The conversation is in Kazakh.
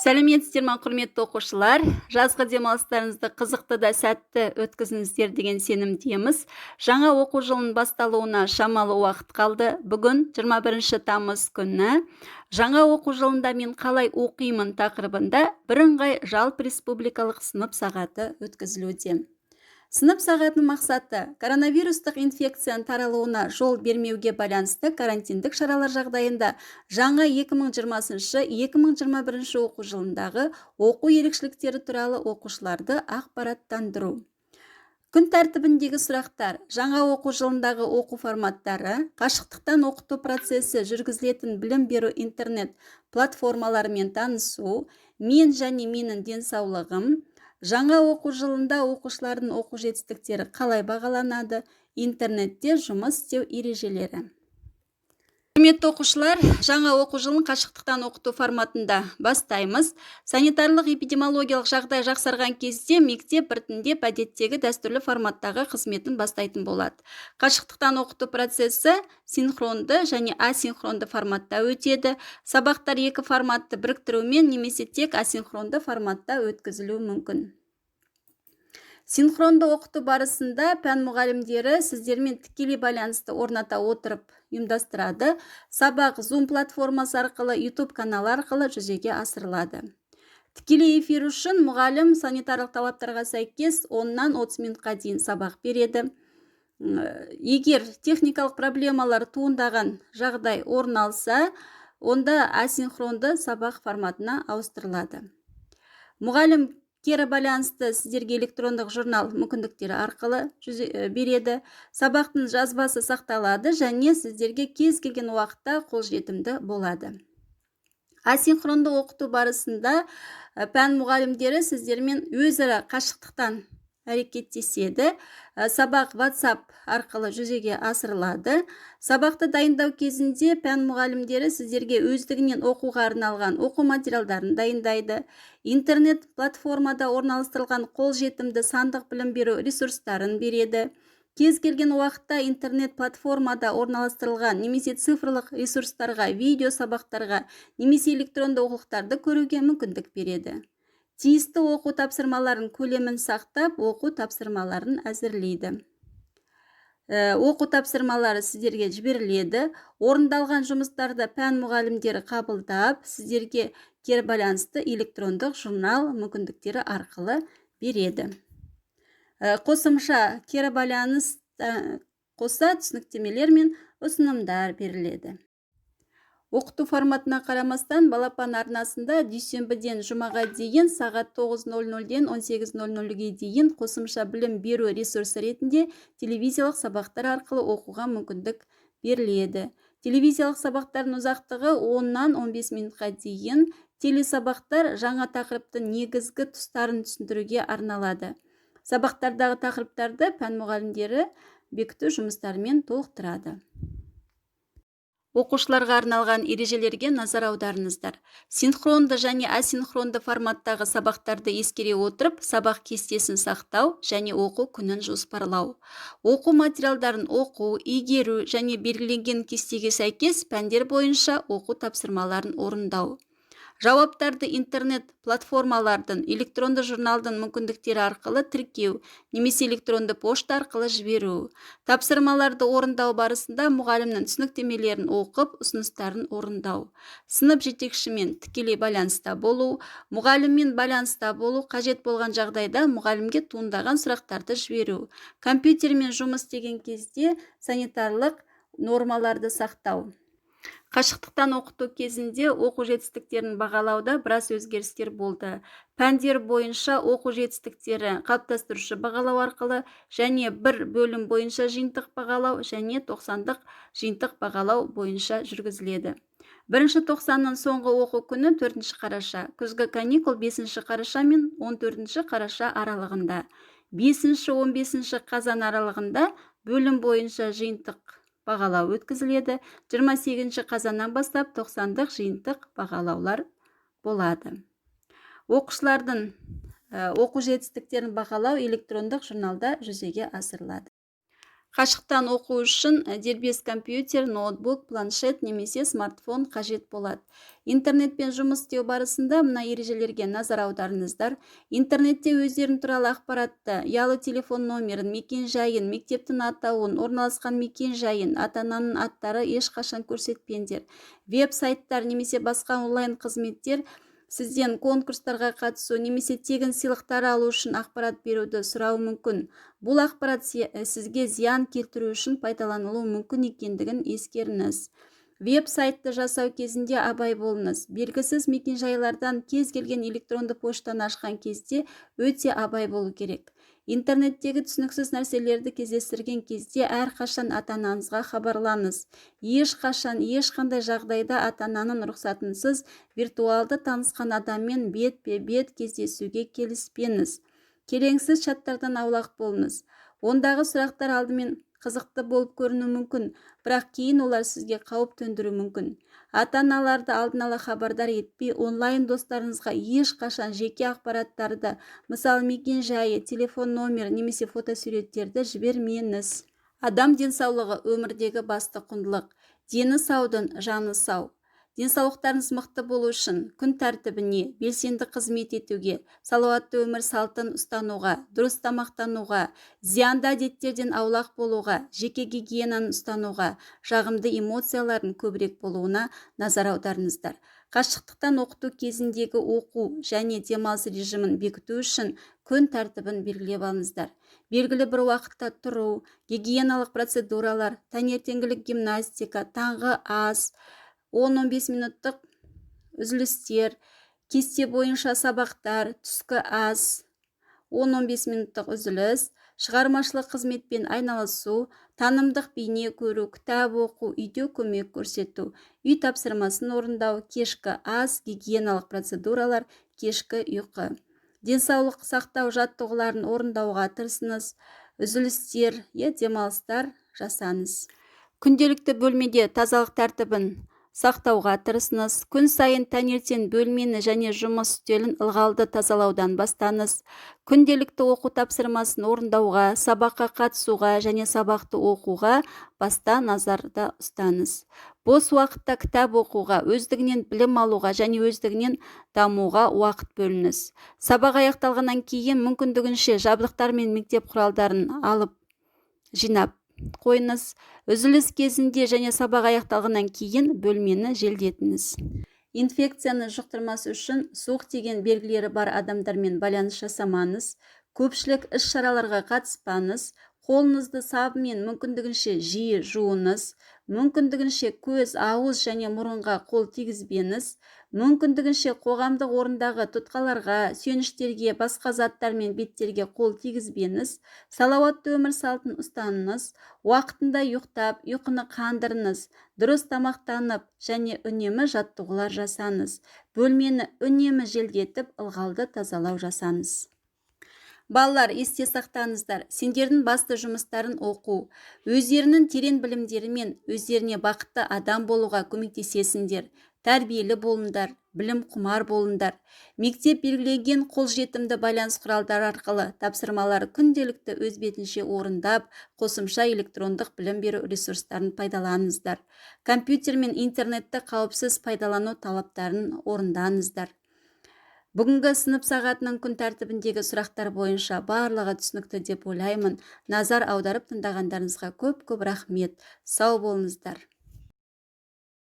Сәлеметсіздер ме, құрметті оқушылар? Жазғы демалыстарыңызды қызықты да сәтті өткізіңіздер деген сенімдеміз. Жаңа оқу жылының басталуына шамалы уақыт қалды. Бүгін 21 тамыз күні жаңа оқу жылында мен қалай оқимын тақырыбында бірыңғай жалпы республикалық сынып сағаты өткізілуде. Сынып сағатының мақсаты коронавирустық инфекцияның таралуына жол бермеуге байланысты карантиндік шаралар жағдайында жаңа 2020-2021 оқу жылындағы оқу ерекшеліктері туралы оқушыларды ақпараттандыру. Күн тәртібіндегі сұрақтар: жаңа оқу жылындағы оқу форматтары, қашықтықтан оқыту процесі, жүргізілетін білім беру интернет платформаларымен танысу, мен және менің денсаулығым, жаңа оқу жылында оқушылардың оқу жетістіктері қалай бағаланады, интернетте жұмыс істеу ережелері. Құрметті оқушылар, жаңа оқу жылын қашықтықтан оқыту форматында бастаймыз. Санитарлық эпидемиологиялық жағдай жақсарған кезде мектеп біртіндеп әдеттегі дәстүрлі форматтағы қызметін бастайтын болады. Қашықтықтан оқыту процесі синхронды және асинхронды форматта өтеді. Сабақтар екі форматты біріктірумен немесе тек асинхронды форматта өткізілуі мүмкін. Синхронды оқыту барысында пән мұғалімдері сіздермен тікелей байланысты орната отырып ұйымдастырады. Сабақ Zoom платформасы арқылы, YouTube каналы арқылы жүзеге асырылады. Тікелей эфир үшін мұғалім санитарлық талаптарға сәйкес 10-нан 30 минутқа дейін сабақ береді. Егер техникалық проблемалар туындаған жағдай орын алса, онда асинхронды сабақ форматына ауыстырылады. Мұғалім кері байланысты сіздерге электрондық журнал мүмкіндіктері арқылы береді. Сабақтың жазбасы сақталады және сіздерге кез келген уақытта қолжетімді болады. Асинхронды оқыту барысында пән мұғалімдері сіздермен өзара қашықтықтан әрекеттеседі. Сабақ WhatsApp арқылы жүзеге асырылады. Сабақты дайындау кезінде пән мұғалімдері сіздерге өздігінен оқуға арналған оқу материалдарын дайындайды. Интернет платформада орналастырылған қолжетімді сандық білім беру ресурстарын береді. Кез келген уақытта интернет платформада орналастырылған немесе цифрлық ресурстарға, видео сабақтарға немесе электронды оқулықтарды көруге мүмкіндік береді. Тиісті оқу тапсырмаларын көлемін сақтап, оқу тапсырмаларын әзірлейді. Оқу тапсырмалары сіздерге жіберіледі. Орындалған жұмыстарды пән мұғалімдері қабылдап, сіздерге кері байланысты электрондық журнал мүмкіндіктері арқылы береді. Қосымша кері байланыс қоса түсініктемелер мен ұсынымдар беріледі. Оқыту форматына қарамастан балапан арнасында дүйсенбіден жұмаға дейін сағат 9:00-ден 18:00-ге дейін қосымша білім беру ресурсы ретінде телевизиялық сабақтар арқылы оқуға мүмкіндік беріледі. Телевизиялық сабақтардың ұзақтығы 10-нан 15 минутқа дейін. Телесабақтар жаңа тақырыптың негізгі тұстарын түсіндіруге арналады. Сабақтардағы тақырыптарды пән мұғалімдері бекіту жұмыстарымен толықтырады. Оқушыларға арналған ережелерге назар аударыңыздар. Синхронды және асинхронды форматтағы сабақтарды ескере отырып, сабақ кестесін сақтау және оқу күнін жоспарлау. Оқу материалдарын оқу, игеру және белгіленген кестеге сәйкес пәндер бойынша оқу тапсырмаларын орындау. Жауаптарды интернет платформалардың, электронды журналдың мүмкіндіктері арқылы тіркеу, немесе электронды пошта арқылы жіберу. Тапсырмаларды орындау барысында мұғалімнің түсініктемелерін оқып, ұсыныстарын орындау. Сынып жетекшімен тікелей байланыста болу, мұғаліммен байланыста болу, қажет болған жағдайда мұғалімге туындаған сұрақтарды жіберу. Компьютермен жұмыс істеген кезде санитарлық нормаларды сақтау. Қашықтықтан оқыту кезінде оқу жетістіктерін бағалауда біраз өзгерістер болды. Пәндер бойынша оқу жетістіктері қалыптастырушы бағалау арқылы және бір бөлім бойынша жиынтық бағалау және 90-дық жиынтық бағалау бойынша жүргізіледі. Бірінші тоқсанның соңғы оқу күні 4 қараша, күзгі каникул 5 қараша мен 14 қараша аралығында. 5-15 қазан аралығында бөлім бойынша жиынтық бағалау өткізіледі. 28 қазаннан бастап 90-дық жиынтық бағалаулар болады. Оқушылардың оқу жетістіктерін бағалау электрондық журналда жүзеге асырылады. Қашықтан оқу үшін дербес компьютер, ноутбук, планшет немесе смартфон қажет болады. Интернетпен жұмыс істеу барысында мына ережелерге назар аударыңыздар. Интернетте өздерің туралы ақпаратты, ұялы телефон номерін, мекен-жайын, мектептің атауын, орналасқан мекен-жайын, ата-ананың аттары ешқашан көрсетпеңдер. Веб-сайттар немесе басқа онлайн қызметтер сізден конкурстарға қатысу немесе тегін сыйлықтар алу үшін ақпарат беруді сұрауы мүмкін. Бұл ақпарат сізге зиян келтіру үшін пайдаланылуы мүмкін екендігін ескеріңіз. Веб-сайтты жасау кезінде абай болыңыз. Белгісіз мекен-жайлардан кез келген электронды поштаны ашқан кезде өте абай болу керек. Интернеттегі түсініксіз нәрселерді кездестірген кезде әрқашан ата-анаңызға хабарлаңыз. Ешқандай жағдайда ата-ананың рұқсатынсыз виртуалды танысқан адаммен бетпе-бет кездесуге келіспеңіз. Келеңсіз чаттардан аулақ болыңыз. Ондағы сұрақтар алдымен қызықты болып көріну мүмкін, бірақ кейін олар сізге қауіп төндіруі мүмкін. Ата-аналарды алдын ала хабардар етпей, онлайн достарыңызға ешқашан жеке ақпараттарды, мысалы мекен-жайы, телефон номері немесе фотосуреттерді жібермеңіз. Адам денсаулығы өмірдегі басты құндылық. Дені саудың жаны сау. Денсаулықтарыңыз мықты болу үшін күн тәртібіне, белсенді қызмет етуге, салауатты өмір салтын ұстануға, дұрыс тамақтануға, зиянды әдеттерден аулақ болуға, жеке гигиенаны ұстануға, жағымды эмоциялардың көбірек болуына назар аударыңыздар. Қашықтықтан оқыту кезіндегі оқу және демалыс режимін бекіту үшін күн тәртібін белгілеп алыңыздар. Белгілі бір уақытта тұру, гигиеналық процедуралар, таңертеңгілік гимнастика, таңғы ас, 10-15 минуттық үзілістер, кесте бойынша сабақтар, түскі ас, 10-15 минуттық үзіліс, шығармашылық қызметпен айналысу, танымдық бейне көру, кітап оқу, үйде көмек көрсету, үй тапсырмасын орындау, кешкі ас, гигиеналық процедуралар, кешкі ұйқы. Денсаулық сақтау жаттығуларын орындауға тырысыңыз, үзілістер, демалыстар жасаңыз. Күнделікті бөлмеде тазалық тәртібін сақтауға тырысыңыз. Күн сайын таңертең бөлмені және жұмыс үстелін ылғалды тазалаудан бастаңыз. Күнделікті оқу тапсырмасын орындауға, сабаққа қатысуға және сабақты оқуға баста назарда ұстаңыз. Бос уақытта кітап оқуға, өздігінен білім алуға және өздігінен дамуға уақыт бөліңіз. Сабақ аяқталғаннан кейін мүмкіндігінше жабдықтар мен мектеп құралдарын алып жинап қойыңыз. Үзіліс кезінде және сабақ аяқталғаннан кейін бөлмені желдетіңіз. Инфекцияны жұқтырмас үшін суық тиген белгілері бар адамдармен байланыс жасамаңыз. Көпшілік іс-шараларға қатыспаңыз. Қолыңызды сабынмен мүмкіндігінше жиі жуыңыз. Мүмкіндігінше көз, ауыз және мұрынға қол тигізбеңіз. Мүмкіндігінше қоғамдық орындағы тұтқаларға, сүйеніштерге, басқа заттар мен беттерге қол тигізбеңіз. Салауатты өмір салтын ұстаныңыз. Уақытында ұйықтап, ұйқыны қандырыңыз. Дұрыс тамақтанып және үнемі жаттығулар жасаңыз. Бөлмені үнемі желдетіп, ылғалды тазалау жасаңыз. Балалар, есте сақтаңыздар, сендердің басты жұмыстарын оқу, өздерінің терең білімдерімен өздеріне бақытты адам болуға көмектесесіңдер. Тәрбиелі болыңдар, білім құмар болыңдар. Мектеп белгілеген қолжетімді байланыс құралдары арқылы тапсырмалар күнделікті өз бетінше орындап, қосымша электрондық білім беру ресурстарын пайдаланыңыздар. Компьютер мен интернетті қауіпсіз пайдалану талаптарын орындаңыздар. Бүгінгі сынып сағатының күн тәртібіндегі сұрақтар бойынша барлығы түсінікті деп ойлаймын. Назар аударып тыңдағандарыңызға көп рахмет. Сау болыңыздар.